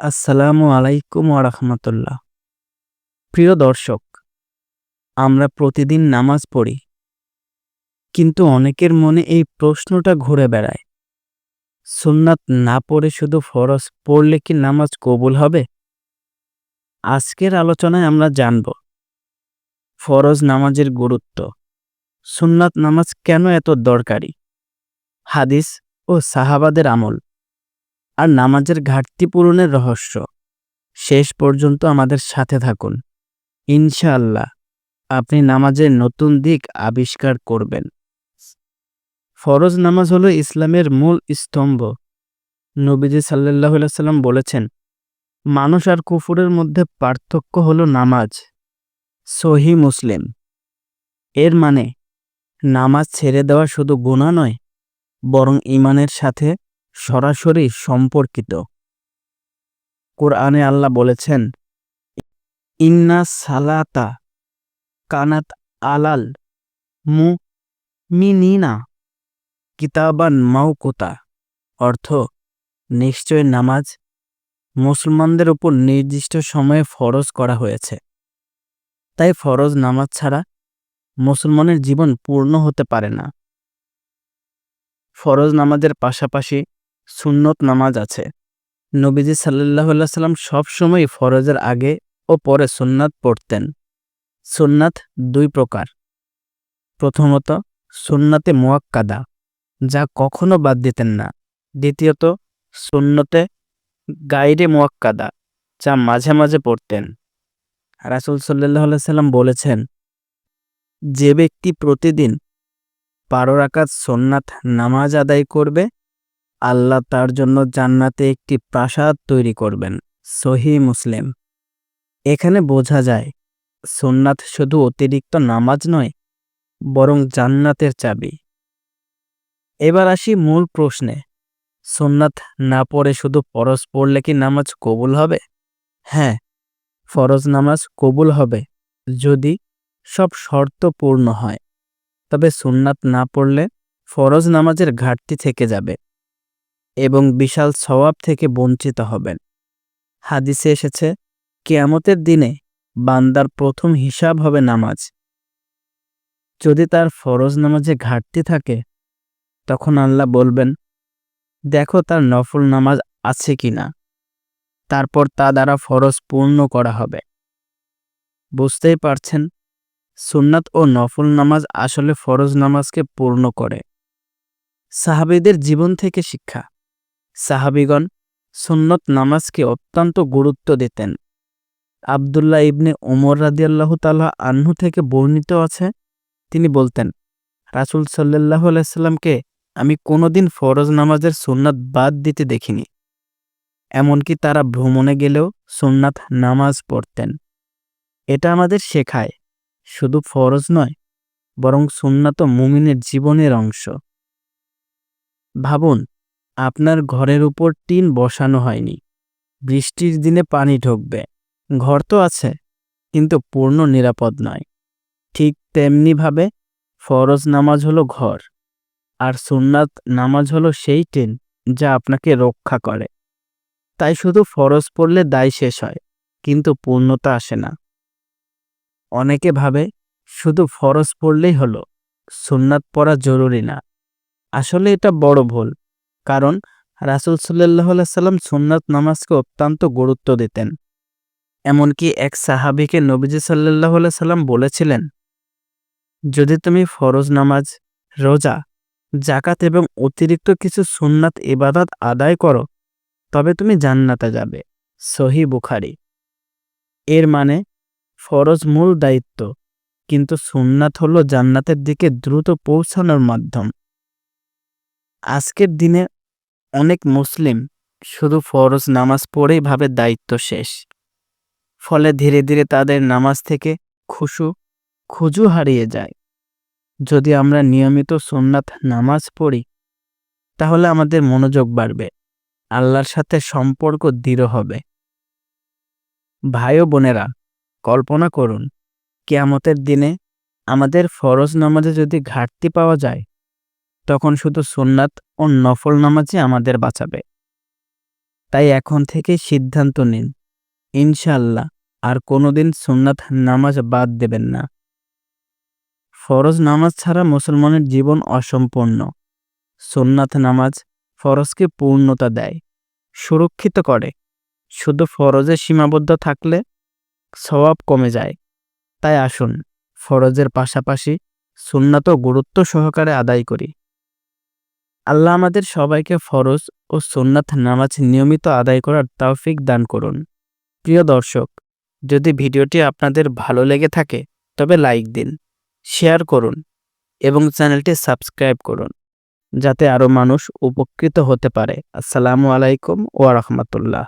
আসসালামু আলাইকুম ওয়া রাহমাতুল্লাহ। প্রিয় দর্শক, আমরা প্রতিদিন নামাজ পড়ি, কিন্তু অনেকের মনে এই প্রশ্নটা ঘুরে বেড়ায়, সুন্নাত না পড়ে শুধু ফরজ পড়লে কি নামাজ কবুল হবে? আজকের আলোচনায় আমরা জানব ফরজ নামাজের গুরুত্ব, সুন্নাত নামাজ কেন এত দরকারি, হাদিস ও সাহাবাদের আমল, আর নামাজের ঘাটতি পূরণের রহস্য। শেষ পর্যন্ত আমাদের সাথে থাকুন। ইনশাআল্লাহ আপনি নামাজের নতুন দিক আবিষ্কার করবেন। ফরজ নামাজ হলো ইসলামের মূল স্তম্ভ। নবীজি সাল্লাল্লাহু আলাইহি সাল্লাম বলেছেন, মানুষ আর কুফরের মধ্যে পার্থক্য হলো নামাজ। সহিহ মুসলিম। এর মানে নামাজ ছেড়ে দেওয়া শুধু গুনাহ নয়, বরং ঈমানের সাথে সরাসরি সম্পর্কিত। কোরআনে আল্লাহ বলেছেন, ইন্না সালাতা কানাত আলাল মুমিনিনা কিতাবান মাওকুতা। অর্থ, নিশ্চয় নামাজ মুসলমানদের উপর নির্দিষ্ট সময়ে ফরজ করা হয়েছে। তাই ফরজ নামাজ ছাড়া মুসলমানের জীবন পূর্ণ হতে পারে না। ফরজ নামাজের পাশাপাশি সুন্নত নামাজ আছে। নবীজি সাল্লাল্লাহু আলাইহি সাল্লাম সবসময় ফরজের আগে ও পরে সুন্নাত পড়তেন। সুন্নাত দুই প্রকার। প্রথমত সুন্নাতে মুয়াক্কাদা, যা কখনো বাদ দিতেন না। দ্বিতীয়ত সুন্নতে গায়রে মুয়াক্কাদা, যা মাঝে মাঝে পড়তেন। রাসূল সাল্লাল্লাহু আলাইহি সাল্লাম বলেছেন, যে ব্যক্তি প্রতিদিন 12 রাকাত সুন্নাত নামাজ আদায় করবে, আল্লাহ তার জন্য জান্নাতে একটি প্রাসাদ তৈরি করবেন। সহিহ মুসলিম। এখানে বোঝা যায় সুন্নাত শুধু অতিরিক্ত নামাজ নয়, বরং জান্নাতের চাবি। এবার আসি মূল প্রশ্নে, সুন্নাত না পড়ে শুধু ফরজ পড়লে কি নামাজ কবুল হবে? হ্যাঁ, ফরজ নামাজ কবুল হবে যদি সব শর্ত পূর্ণ হয়। তবে সুন্নাত না পড়লে ফরজ নামাজের ঘাটতি থেকে যাবে এবং বিশাল সওয়াব থেকে বঞ্চিত হবেন। হাদিসে এসেছে, কিয়ামতের দিনে বান্দার প্রথম হিসাব হবে নামাজ। যদি তার ফরজ নামাজে ঘাটতি থাকে, তখন আল্লাহ বলবেন, দেখো তার নফল নামাজ আছে কিনা। তারপর তা দ্বারা ফরজ পূর্ণ করা হবে। বুঝতেই পারছেন, সুন্নাত ও নফল নামাজ আসলে ফরজ নামাজকে পূর্ণ করে। সাহাবীদের জীবন থেকে শিক্ষা। সাহাবীগণ সুন্নত নামাজকে অত্যন্ত গুরুত্ব দিতেন। আব্দুল্লাহ ইবনে ওমর রাদিয়াল্লাহু তাআলা আনহু থেকে বর্ণিত আছে, তিনি বলতেন, রাসূল সাল্লাল্লাহু আলাইহি সাল্লামকে আমি কোনোদিন ফরজ নামাজের সুন্নাত বাদ দিতে দেখিনি। এমনকি তারা ভ্রমণে গেলেও সুন্নাত নামাজ পড়তেন। এটা আমাদের শেখায়, শুধু ফরজ নয়, বরং সুন্নাতও মুমিনের জীবনের অংশ। ভাবুন, আপনার ঘরের উপর টিন বসানো হয়নি, বৃষ্টির দিনে পানি ঢুকবে, ঘর তো আছে, কিন্তু পূর্ণ নিরাপদ নয়। ঠিক তেমনিভাবে ফরজ নামাজ হলো ঘর, আর সুন্নাত নামাজ হলো সেই টিন যা আপনাকে রক্ষা করে। তাই শুধু ফরজ পড়লে দায় শেষ হয়, কিন্তু পূর্ণতা আসে না। অনেকে ভাবে শুধু ফরজ পড়লেই হলো, সুন্নাত পড়া জরুরি না। আসলে এটা বড় ভুল, কারণ রাসূল সাল্লাল্লাহু আলাইহি সাল্লাম সুন্নাত নামাজকে অত্যন্ত গুরুত্ব দিতেন। এমনকি এক সাহাবীকে নবীজি সাল্লাল্লাহু আলাইহি সাল্লাম বলেছিলেন, যদি তুমি ফরজ নামাজ, রোজা, যাকাত এবং অতিরিক্ত কিছু সুন্নাত ইবাদত আদায় করো, তবে তুমি জান্নাতে যাবে। সহিহ বুখারী। এর মানে ফরজ মূল দায়িত্ব, কিন্তু সুন্নাত হলো জান্নাতের দিকে দ্রুত পৌঁছানোর মাধ্যম। আজকের দিনে অনেক মুসলিম শুধু ফরজ নামাজ পড়েই ভাবে দায়িত্ব শেষ। ফলে ধীরে ধীরে তাদের নামাজ থেকে খুজু হারিয়ে যায়। যদি আমরা নিয়মিত সুন্নাত নামাজ পড়ি, তাহলে আমাদের মনোযোগ বাড়বে, আল্লাহর সাথে সম্পর্ক দৃঢ় হবে। ভাই ও বোনেরা, কল্পনা করুন, কিয়ামতের দিনে আমাদের ফরজ নামাজে যদি ঘাটতি পাওয়া যায়, তখন শুধু সুন্নাত ও নফল নামাজই আমাদের বাঁচাবে। তাই এখন থেকে সিদ্ধান্ত নিন, ইনশাআল্লাহ আর কোনোদিন সুন্নাত নামাজ বাদ দেবেন না। ফরজ নামাজ ছাড়া মুসলমানের জীবন অসম্পূর্ণ। সুন্নাত নামাজ ফরজকে পূর্ণতা দেয়, সুরক্ষিত করে। শুধু ফরজে সীমাবদ্ধ থাকলে সওয়াব কমে যায়। তাই আসুন ফরজের পাশাপাশি সুন্নাতও গুরুত্ব সহকারে আদায় করি। আল্লাহ আমাদের সবাইকে ফরজ ও সুন্নাত নামাজ নিয়মিত আদায় করার তৌফিক দান করুন। প্রিয় দর্শক, যদি ভিডিওটি আপনাদের ভালো লেগে থাকে তবে লাইক দিন, শেয়ার করুন এবং চ্যানেলটি সাবস্ক্রাইব করুন, যাতে আরও মানুষ উপকৃত হতে পারে। আসসালামু আলাইকুম ওয়া রাহমাতুল্লাহ।